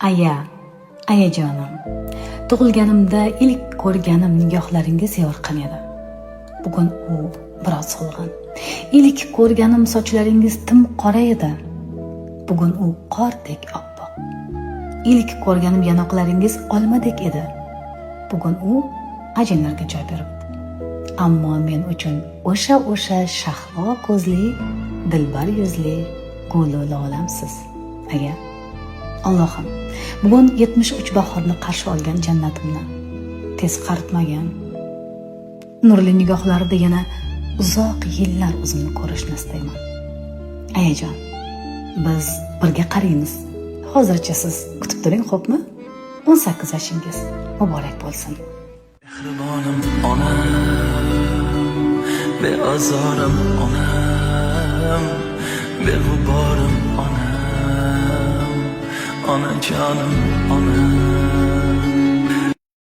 Ayajonim. Tug'ilganimda ilk ko'rganim nigohlaringiz yorqin edi. Bugun u biroz so'lg'in. Ilk ko'rganim sochlaringiz tim qora edi. Bugun u qordek oppoq. Ilk ko'rganim yanoqlaringiz olmadek edi. Bugun u ajinlarga joy beribdi. Ammo men uchun o'sha shahvo ko'zli, dilbar yuzli, go'lli olamsiz. Allohim, bugun 73 bahorni qarshi olgan jannatimni tez qaritmagan. Nurli nigohlarida yana uzoq yillar o'zimni ko'rishni istayman. Ayajon, biz birga qaraymiz. Hozircha siz kutib turing, xo'pmi? 18 yoshingiz muborak bo'lsin. Mehribonim onam, beazorim onam, beg'uborim onam, onajonim onam.